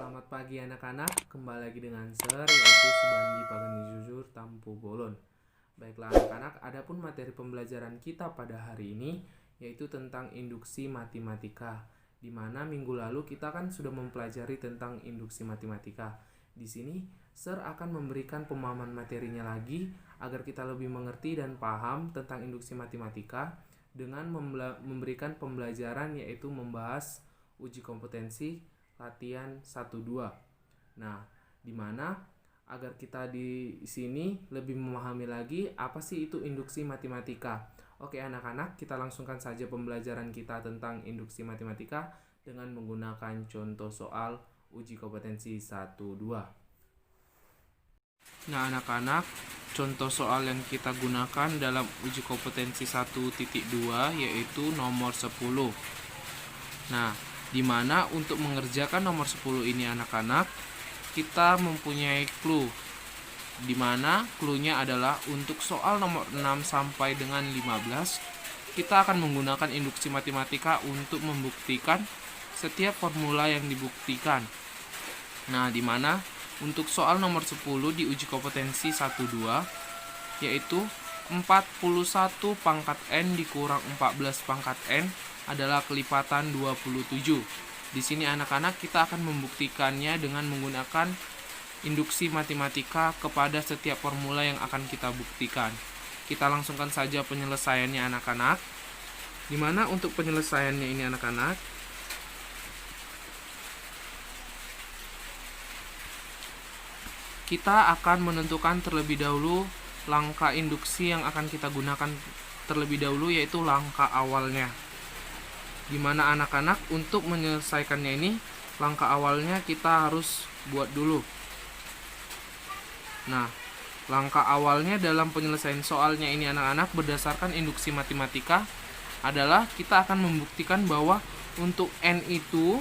Selamat pagi anak-anak, kembali lagi dengan Sir, yaitu Subandi Pagani Jujur Tampu Bolon. Baiklah anak-anak, adapun materi pembelajaran kita pada hari ini yaitu tentang induksi matematika, di mana minggu lalu kita kan sudah mempelajari tentang induksi matematika. Di sini Sir akan memberikan pemahaman materinya lagi agar kita lebih mengerti dan paham tentang induksi matematika dengan memberikan pembelajaran yaitu membahas uji kompetensi latihan 1-2. Nah, di mana agar kita di sini lebih memahami lagi apa sih itu induksi matematika. Oke anak-anak, kita langsungkan saja pembelajaran kita tentang induksi matematika dengan menggunakan contoh soal uji kompetensi 1-2. Nah anak-anak, contoh soal yang kita gunakan dalam uji kompetensi 1.2 yaitu nomor 10. Nah, di mana untuk mengerjakan nomor 10 ini anak-anak, kita mempunyai clue. Di mana clue-nya adalah untuk soal nomor 6 sampai dengan 15, kita akan menggunakan induksi matematika untuk membuktikan setiap formula yang dibuktikan. Nah, di mana untuk soal nomor 10 di uji kompetensi 1-2 yaitu 41 pangkat N dikurang 14 pangkat N adalah kelipatan 27. Di sini anak-anak kita akan membuktikannya dengan menggunakan induksi matematika kepada setiap formula yang akan kita buktikan. Kita langsungkan saja penyelesaiannya anak-anak. Di mana untuk penyelesaiannya ini anak-anak, kita akan menentukan terlebih dahulu langkah induksi yang akan kita gunakan terlebih dahulu, yaitu langkah awalnya. Di mana anak-anak untuk menyelesaikannya ini, langkah awalnya kita harus buat dulu. Nah, langkah awalnya dalam penyelesaian soalnya ini anak-anak berdasarkan induksi matematika adalah kita akan membuktikan bahwa untuk N itu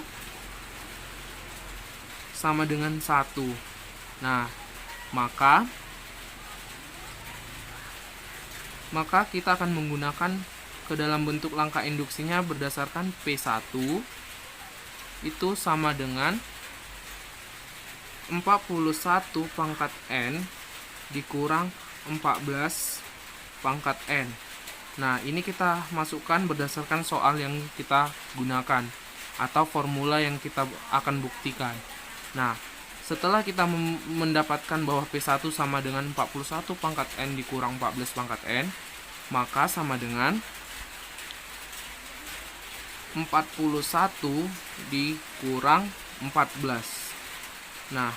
sama dengan 1. Nah, maka kita akan menggunakan ke dalam bentuk langkah induksinya berdasarkan P1 itu sama dengan 41 pangkat N dikurang 14 pangkat N. Nah, ini kita masukkan berdasarkan soal yang kita gunakan atau formula yang kita akan buktikan. Nah, setelah kita mendapatkan bahwa P1 sama dengan 41 pangkat N dikurang 14 pangkat N, maka sama dengan 41 dikurang 14. Nah,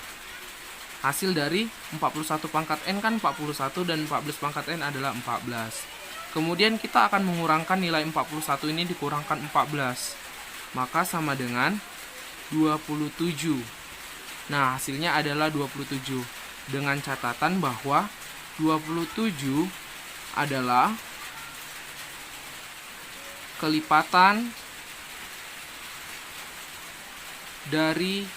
hasil dari 41 pangkat N kan 41 dan 14 pangkat N adalah 14. Kemudian kita akan mengurangkan nilai 41 ini dikurangkan 14. Maka sama dengan 27. Nah, hasilnya adalah 27. Dengan catatan bahwa 27 adalah kelipatan dari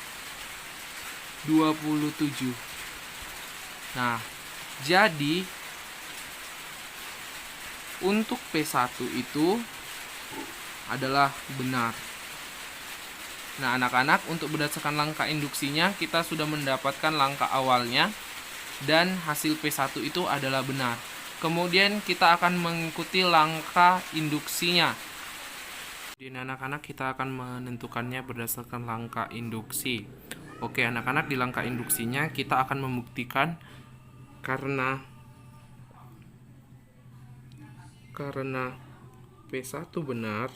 27. Nah, jadi untuk P1 itu adalah benar. Nah, anak-anak, untuk berdasarkan langkah induksinya kita sudah mendapatkan langkah awalnya dan hasil P1 itu adalah benar. Kemudian kita akan mengikuti langkah induksinya. Di anak-anak kita akan menentukannya berdasarkan langkah induksi. Oke anak-anak, di langkah induksinya kita akan membuktikan karena P1 benar,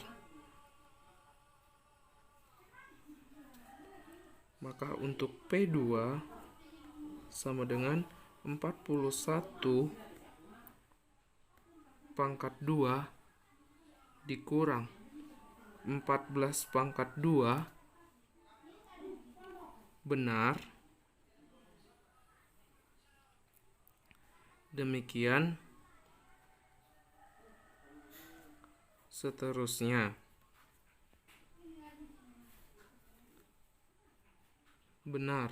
maka untuk P2 sama dengan 41 pangkat 2 dikurang 14 pangkat 2 benar. Demikian seterusnya. Benar.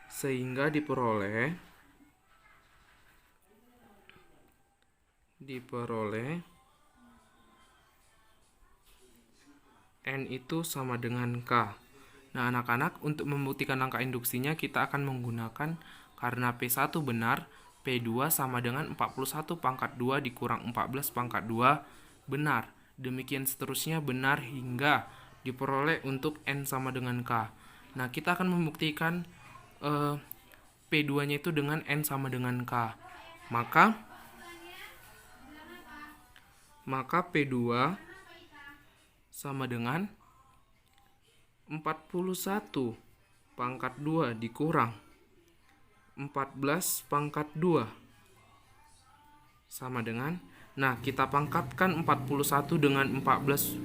Sehingga diperoleh N itu sama dengan K. Nah, anak-anak, untuk membuktikan langkah induksinya kita akan menggunakan karena P1 benar, P2 sama dengan 41 pangkat 2 dikurang 14 pangkat 2 benar. Demikian seterusnya benar hingga diperoleh untuk N sama dengan K. Nah, kita akan membuktikan P2-nya itu dengan N sama dengan K. Maka P2 sama dengan 41 pangkat 2 dikurang 14 pangkat 2 sama dengan, nah kita pangkatkan 41 dengan 14,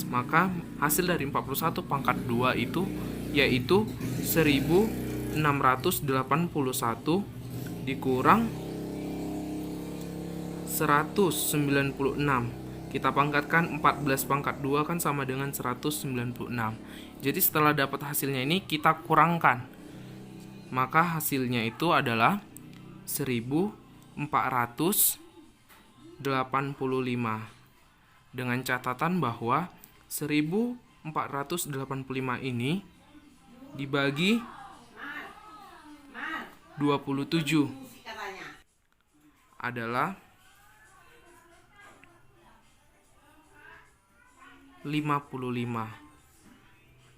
maka hasil dari 41 pangkat 2 itu yaitu 1681 dikurang 196. Kita pangkatkan 14 pangkat 2 kan sama dengan 196. Jadi setelah dapat hasilnya ini kita kurangkan. Maka hasilnya itu adalah 1485. Dengan catatan bahwa 1485 ini dibagi 27 adalah 55.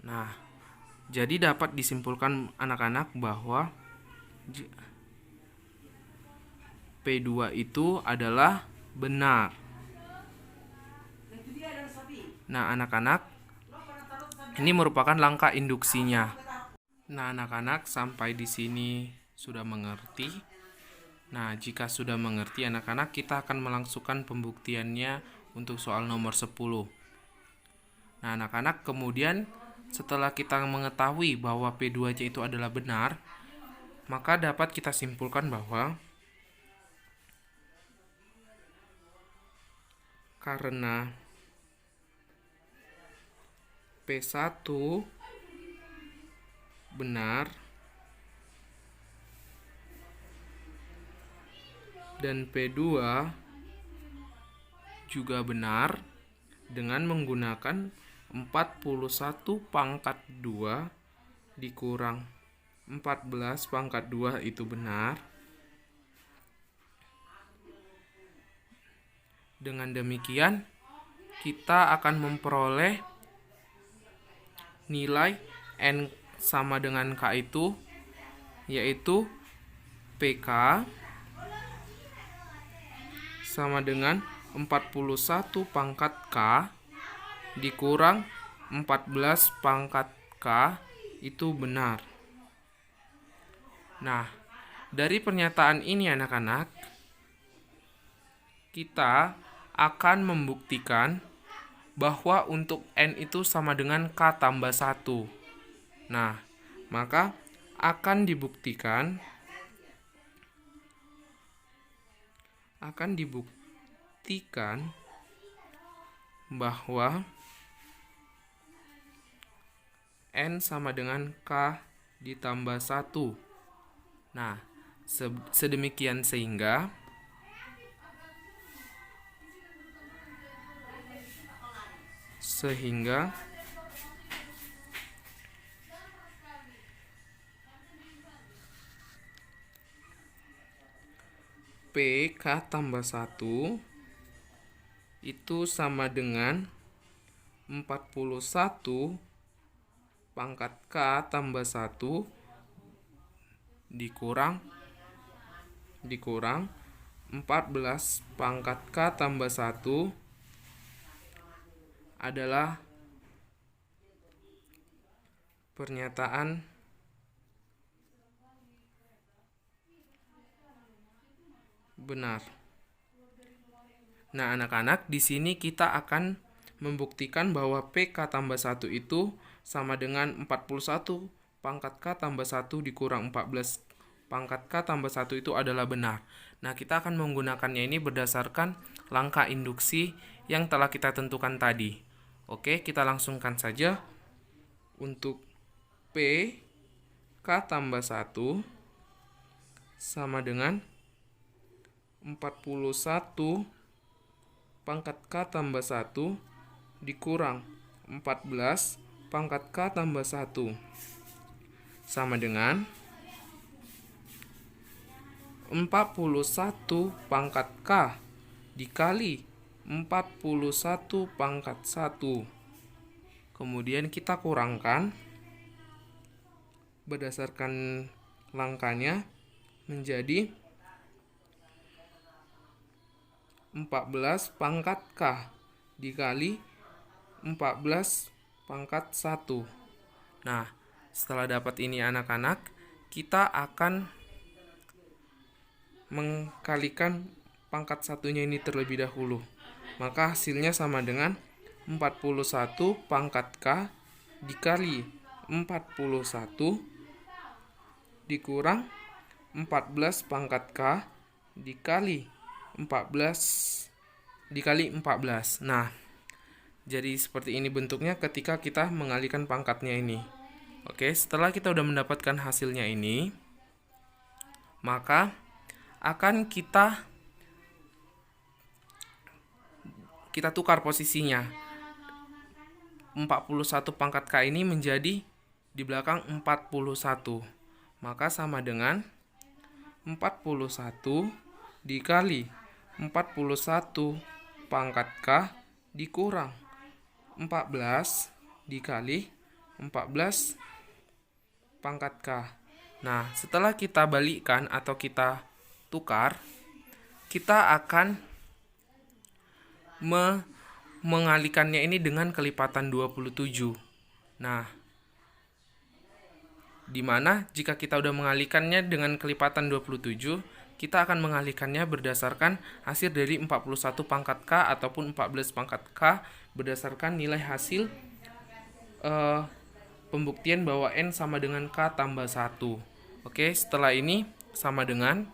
Nah, jadi dapat disimpulkan anak-anak bahwa P2 itu adalah benar. Nah, anak-anak, ini merupakan langkah induksinya. Nah, anak-anak, sampai di sini sudah mengerti. Nah, jika sudah mengerti anak-anak, kita akan melangsungkan pembuktiannya untuk soal nomor 10. Nah, anak-anak, kemudian setelah kita mengetahui bahwa P2-nya itu adalah benar, maka dapat kita simpulkan bahwa karena P1 benar dan P2 juga benar dengan menggunakan 41 pangkat 2 dikurang 14 pangkat 2 itu benar. Dengan demikian, kita akan memperoleh nilai N sama dengan K itu, yaitu PK sama dengan 41 pangkat K dikurang 14 pangkat K itu benar. Nah, dari pernyataan ini anak-anak, kita akan membuktikan bahwa untuk N itu sama dengan K tambah 1. Nah, maka akan dibuktikan bahwa N sama dengan K ditambah 1. Nah, sedemikian sehingga PK tambah 1 itu sama dengan 41 pangkat K tambah 1 dikurang 14 pangkat K tambah 1 adalah pernyataan benar. Nah, anak-anak, di sini kita akan membuktikan bahwa PK tambah 1 itu sama dengan 41 pangkat K tambah 1 dikurang 14 pangkat K tambah 1 itu adalah benar. Nah, kita akan menggunakannya ini berdasarkan langkah induksi yang telah kita tentukan tadi. Oke, kita langsungkan saja. Untuk P K tambah 1 sama dengan 41 pangkat K tambah 1 dikurang 14 pangkat K tambah 1 sama dengan 41 pangkat K dikali 41 pangkat 1. Kemudian kita kurangkan berdasarkan langkahnya menjadi 14 pangkat K dikali 14 pangkat 1. Nah, setelah dapat ini anak-anak, kita akan mengkalikan pangkat satunya ini terlebih dahulu. Maka hasilnya sama dengan 41 pangkat K dikali 41 dikurang 14 pangkat K dikali 14 dikali 14. Nah, jadi seperti ini bentuknya ketika kita mengalihkan pangkatnya ini. Oke, setelah kita udah mendapatkan hasilnya ini, maka akan kita tukar posisinya. 41 pangkat K ini menjadi di belakang 41. Maka sama dengan 41 dikali 41 pangkat K dikurang 14 dikali 14 pangkat K. Nah, setelah kita balikkan atau kita tukar, kita akan mengalihkannya ini dengan kelipatan 27. Nah, dimana jika kita udah mengalihkannya dengan kelipatan 27, kita akan mengalihkannya berdasarkan hasil dari 41 pangkat K ataupun 14 pangkat K berdasarkan nilai hasil pembuktian bahwa N sama dengan K tambah 1. Oke, setelah ini sama dengan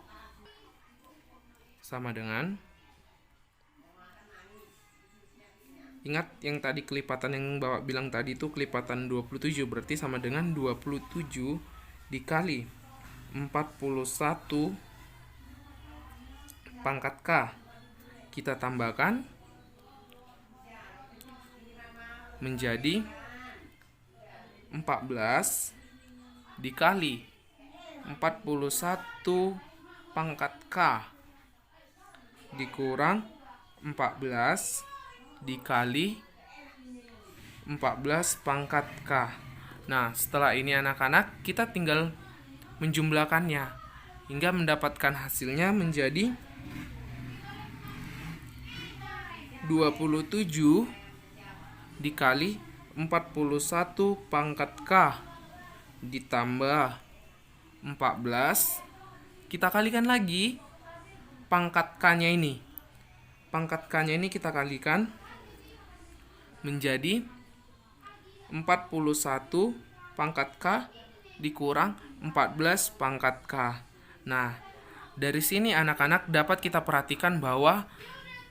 ingat yang tadi kelipatan yang Bapak bilang tadi itu kelipatan 27, berarti sama dengan 27 dikali 41 pangkat K. Kita tambahkan menjadi 14 dikali 41 pangkat K dikurang 14 dikali 14 pangkat K. Nah, setelah ini anak-anak, kita tinggal menjumlahkannya hingga mendapatkan hasilnya menjadi 27 dikali 41 pangkat K ditambah 14. Kita kalikan lagi pangkat K-nya ini. Pangkat K-nya ini kita kalikan menjadi 41 pangkat K dikurang 14 pangkat K. Nah, dari sini anak-anak dapat kita perhatikan bahwa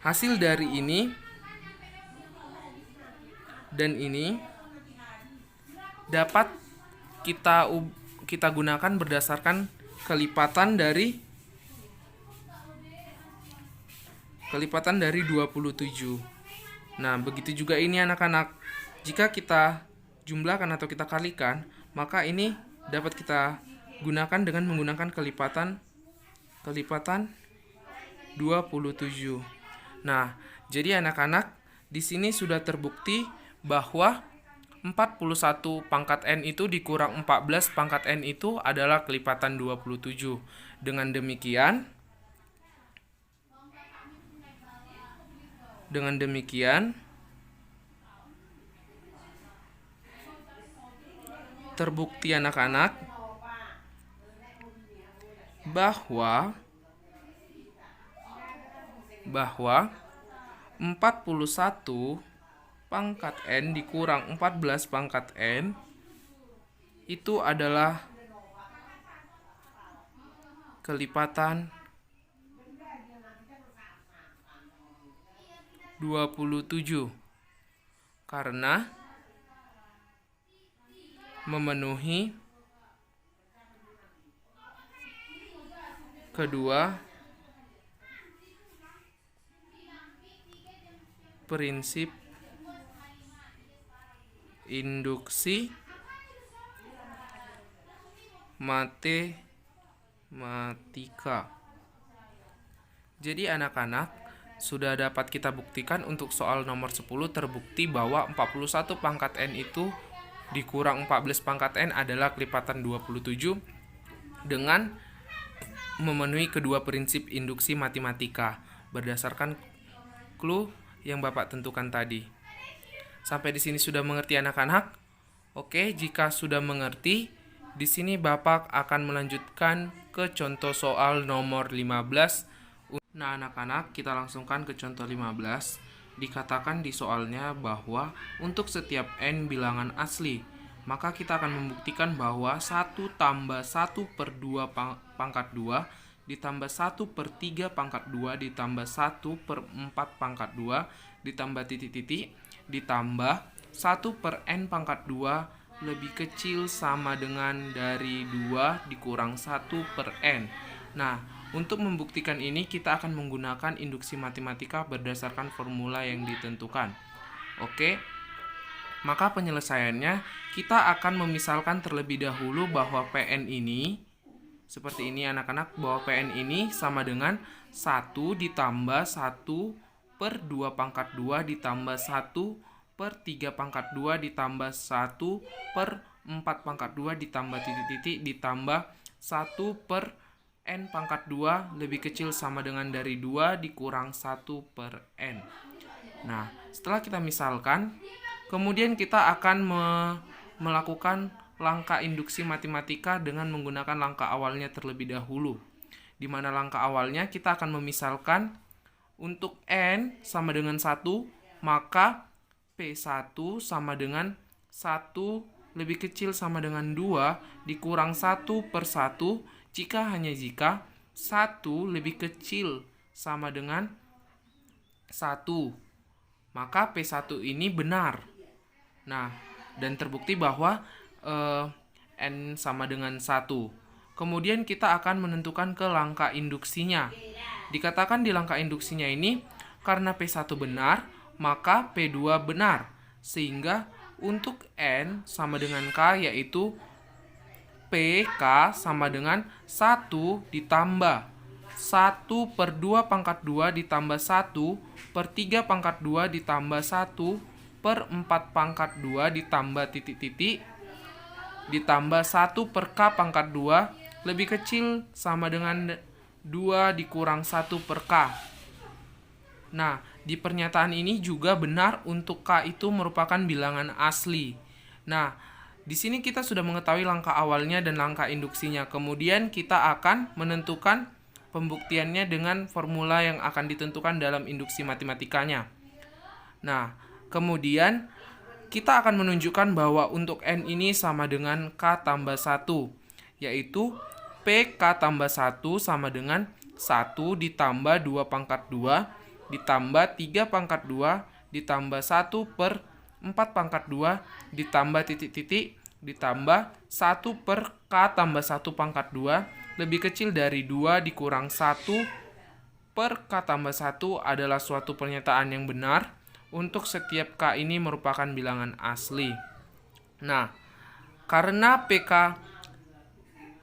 hasil dari ini dan ini dapat kita gunakan berdasarkan kelipatan dari 27. Nah, begitu juga ini anak-anak. Jika kita jumlahkan atau kita kalikan, maka ini dapat kita gunakan dengan menggunakan kelipatan 27. Nah, jadi anak-anak, di sini sudah terbukti bahwa 41 pangkat N itu dikurang 14 pangkat N itu adalah kelipatan 27. Dengan demikian, terbukti anak-anak bahwa 41 pangkat N dikurang 14 pangkat N itu adalah kelipatan 27 karena memenuhi kedua prinsip induksi matematika. Jadi anak-anak, sudah dapat kita buktikan untuk soal nomor 10 terbukti bahwa 41 pangkat N itu dikurang 14 pangkat N adalah kelipatan 27 dengan memenuhi kedua prinsip induksi matematika berdasarkan clue yang Bapak tentukan tadi. Sampai di sini sudah mengerti anak-anak? Oke, jika sudah mengerti, di sini Bapak akan melanjutkan ke contoh soal nomor 15. Nah, anak-anak, kita langsungkan ke contoh 15. Dikatakan di soalnya bahwa untuk setiap N bilangan asli, maka kita akan membuktikan bahwa 1 tambah 1 per 2 pangkat 2 ditambah 1 per 3 pangkat 2 ditambah 1 per 4 pangkat 2 ditambah titik-titik ditambah 1 per N pangkat 2 lebih kecil sama dengan dari 2 dikurang 1 per N. Nah, untuk membuktikan ini kita akan menggunakan induksi matematika berdasarkan formula yang ditentukan. Oke, maka penyelesaiannya kita akan memisalkan terlebih dahulu bahwa PN ini seperti ini anak-anak, bahwa PN ini sama dengan 1 ditambah 1 per 2 pangkat 2 ditambah 1 per 3 pangkat 2 ditambah 1 per 4 pangkat 2 ditambah titik-titik ditambah 1 per N pangkat 2 lebih kecil sama dengan dari 2 dikurang 1 per N. Nah, setelah kita misalkan, kemudian kita akan melakukan langkah induksi matematika dengan menggunakan langkah awalnya terlebih dahulu. Di mana langkah awalnya kita akan memisalkan untuk N sama dengan 1, maka P1 sama dengan 1 lebih kecil sama dengan 2 dikurang 1 per 1 jika 1 lebih kecil sama dengan 1, maka P1 ini benar. Nah, dan terbukti bahwa N sama dengan 1. Kemudian kita akan menentukan ke langkah induksinya. Dikatakan di langkah induksinya ini, karena P1 benar, maka P2 benar. Sehingga untuk N sama dengan K, yaitu PK sama dengan 1 ditambah 1 per 2 pangkat 2 ditambah 1 per 3 pangkat 2 ditambah 1 per 4 pangkat 2 ditambah titik-titik ditambah 1 per K pangkat 2 lebih kecil sama dengan 2 dikurang 1 per K. Nah, di pernyataan ini juga benar untuk K itu merupakan bilangan asli. Nah, di sini kita sudah mengetahui langkah awalnya dan langkah induksinya. Kemudian kita akan menentukan pembuktiannya dengan formula yang akan ditentukan dalam induksi matematikanya. Nah, kemudian kita akan menunjukkan bahwa untuk N ini sama dengan K tambah 1, yaitu PK tambah 1 sama dengan 1 ditambah 2 pangkat 2 ditambah 3 pangkat 2 ditambah 1 per 4 pangkat 2 ditambah titik-titik ditambah 1 per K tambah 1 pangkat 2 lebih kecil dari 2 dikurang 1 per K tambah 1 adalah suatu pernyataan yang benar untuk setiap K ini merupakan bilangan asli. Nah, karena PK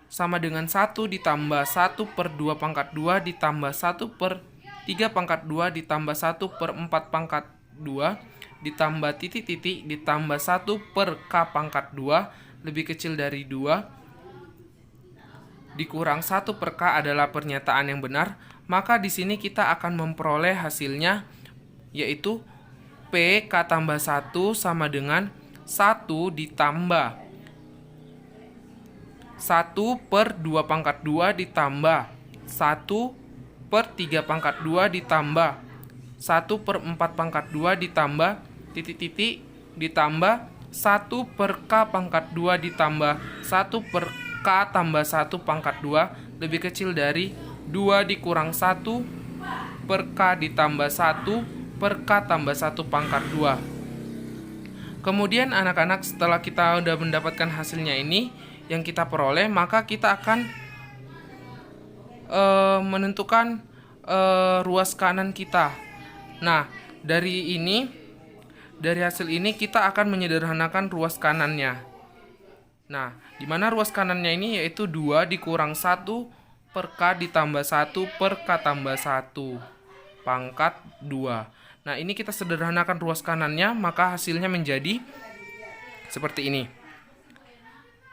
sama dengan 1 ditambah 1 per 2 pangkat 2 ditambah 1 per 3 pangkat 2 ditambah 1 per 4 pangkat 2 ditambah titik-titik ditambah 1 per K pangkat 2 lebih kecil dari 2 dikurang 1 per K adalah pernyataan yang benar, maka di sini kita akan memperoleh hasilnya, yaitu PK tambah 1 sama dengan 1 ditambah 1 per 2 pangkat 2 ditambah 1 per 3 pangkat 2 ditambah 1 per 4 pangkat 2 ditambah titik-titik ditambah 1 per K pangkat 2 ditambah 1 per K tambah 1 pangkat 2 lebih kecil dari 2 dikurang 1 per K ditambah 1 per K tambah 1 pangkat 2. Kemudian anak-anak, setelah kita sudah mendapatkan hasilnya ini yang kita peroleh, maka kita akan menentukan ruas kanan kita. Nah, dari ini dari hasil ini kita akan menyederhanakan ruas kanannya. Nah, di mana ruas kanannya ini yaitu 2 dikurang 1 per K ditambah 1 per K tambah 1 pangkat 2. Nah, ini kita sederhanakan ruas kanannya, maka hasilnya menjadi seperti ini.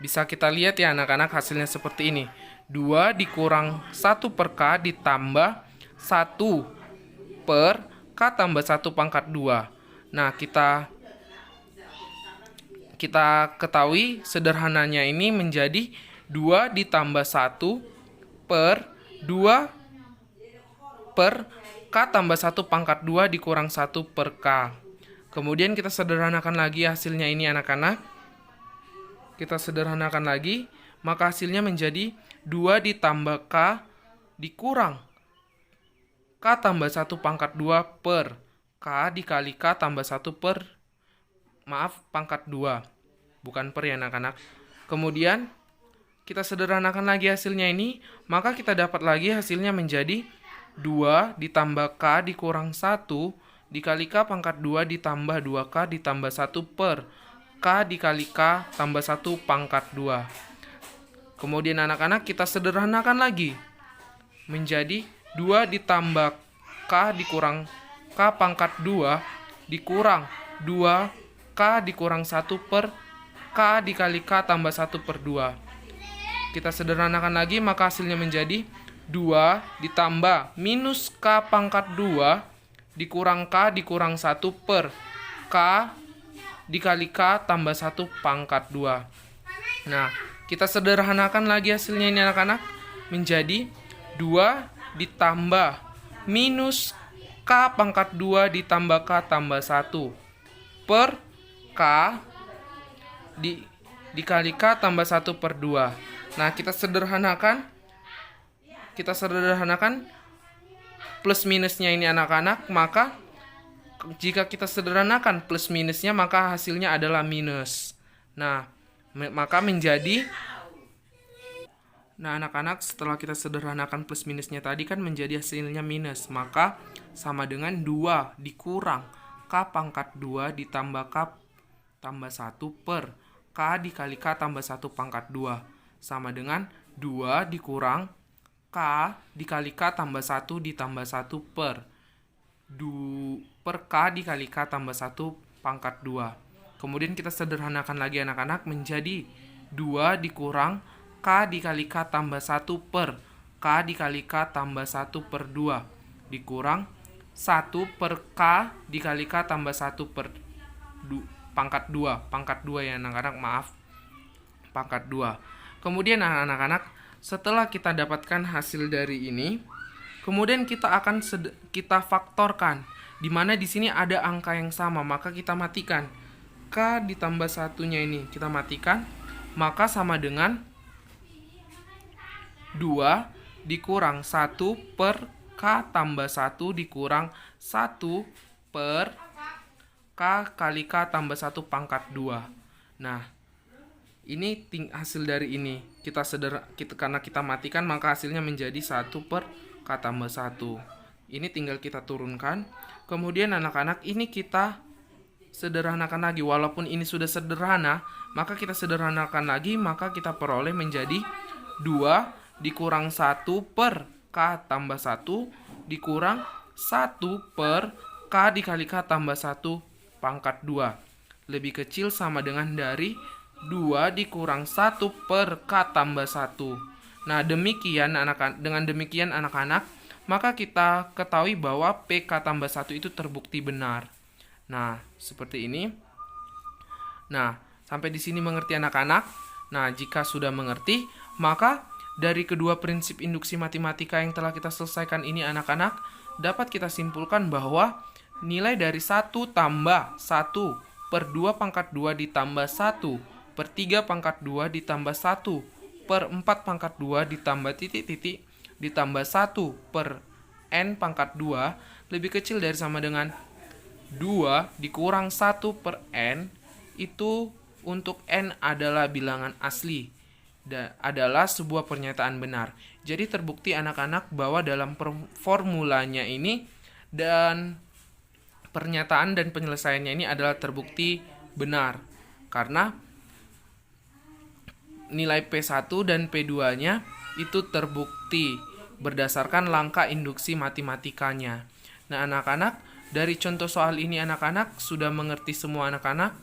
Bisa kita lihat ya anak-anak, hasilnya seperti ini. 2 dikurang 1 per K ditambah 1 per K tambah 1 pangkat 2. Nah, kita ketahui sederhananya ini menjadi 2 ditambah 1 per 2 per K tambah 1 pangkat 2 dikurang 1 per K. Kemudian kita sederhanakan lagi hasilnya ini anak-anak. Kita sederhanakan lagi, maka hasilnya menjadi 2 ditambah K dikurang K tambah 1 pangkat 2 per K dikali K tambah 1 per, pangkat 2. Bukan per ya anak-anak. Kemudian, kita sederhanakan lagi hasilnya ini, maka kita dapat lagi hasilnya menjadi 2 ditambah K dikurang 1 dikali K pangkat 2 ditambah 2K ditambah 1 per K dikali K tambah 1 pangkat 2. Kemudian anak-anak kita sederhanakan lagi menjadi 2 ditambah K dikurang K pangkat 2 dikurang 2K dikurang 1 per K dikali K tambah 1 per 2. Kita sederhanakan lagi, maka hasilnya menjadi 2 ditambah minus K pangkat 2 dikurang K dikurang 1 per K dikali K tambah 1 pangkat 2. Nah, kita sederhanakan lagi hasilnya ini anak-anak menjadi 2 ditambah minus K pangkat 2 ditambah K tambah 1 per K dikali K tambah 1 per 2. Nah, kita sederhanakan plus minusnya ini anak-anak, maka jika kita sederhanakan plus minusnya, maka hasilnya adalah minus. Nah, maka menjadi, anak-anak, setelah kita sederhanakan plus minusnya tadi kan menjadi hasilnya minus, maka sama dengan 2 dikurang K pangkat 2 ditambah K tambah 1 per K dikali K tambah 1 pangkat 2 sama dengan 2 dikurang K dikali K tambah 1 ditambah 1 per K dikali K tambah 1 pangkat 2. Kemudian kita sederhanakan lagi anak-anak menjadi 2 dikurang K dikali K tambah 1 per K dikali K tambah 1 per 2 dikurang 1 per K dikali K tambah 1 per pangkat 2. Pangkat 2 ya anak-anak, pangkat 2. Kemudian anak-anak, setelah kita dapatkan hasil dari ini, kemudian kita akan kita faktorkan, di mana di sini ada angka yang sama, maka kita matikan. K ditambah 1-nya ini kita matikan, maka sama dengan 2 dikurang 1 per K tambah 1 dikurang 1 per K kali K tambah 1 pangkat 2. Nah, ini hasil dari ini. Karena kita matikan, maka hasilnya menjadi 1 per K tambah 1. Ini tinggal kita turunkan. Kemudian anak-anak, ini kita sederhanakan lagi. Walaupun ini sudah sederhana, maka kita sederhanakan lagi, maka kita peroleh menjadi 2 dikurang 1 per K tambah 1 dikurang 1 per K dikali K tambah 1 pangkat 2. Lebih kecil sama dengan dari 2 dikurang 1 per K tambah 1. Nah, dengan demikian anak-anak, maka kita ketahui bahwa PK tambah 1 itu terbukti benar. Nah, seperti ini. Nah, sampai di sini mengerti anak-anak? Nah, jika sudah mengerti, maka dari kedua prinsip induksi matematika yang telah kita selesaikan ini anak-anak, dapat kita simpulkan bahwa nilai dari 1 tambah 1 per 2 pangkat 2 ditambah 1 per 3 pangkat 2 ditambah 1 per 4 pangkat 2 ditambah titik-titik ditambah 1 per N pangkat 2 lebih kecil dari sama dengan 2 dikurang 1 per N. Itu untuk N adalah bilangan asli dan adalah sebuah pernyataan benar. Jadi terbukti anak-anak bahwa dalam formulanya ini dan pernyataan dan penyelesaiannya ini adalah terbukti benar. Karena nilai P1 dan P2-nya itu terbukti berdasarkan langkah induksi matematikanya. Nah, anak-anak, dari contoh soal ini anak-anak sudah mengerti semua anak-anak?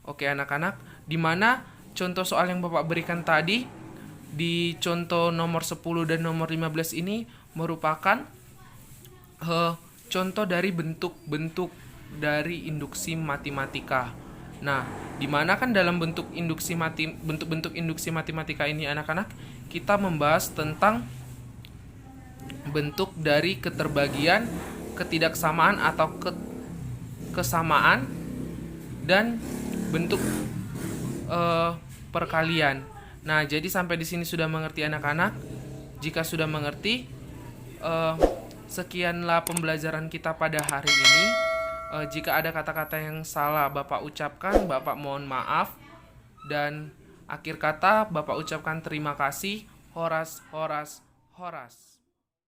Oke anak-anak, di mana contoh soal yang Bapak berikan tadi di contoh nomor 10 dan nomor 15 ini merupakan contoh dari bentuk-bentuk dari induksi matematika. Nah, di mana kan dalam bentuk-bentuk induksi matematika ini anak-anak, kita membahas tentang bentuk dari keterbagian, ketidaksamaan atau kesamaan, dan bentuk perkalian. Nah, jadi sampai di sini sudah mengerti anak-anak? Jika sudah mengerti, sekianlah pembelajaran kita pada hari ini. Jika ada kata-kata yang salah Bapak ucapkan, Bapak mohon maaf. Dan akhir kata Bapak ucapkan terima kasih. Horas, horas, horas.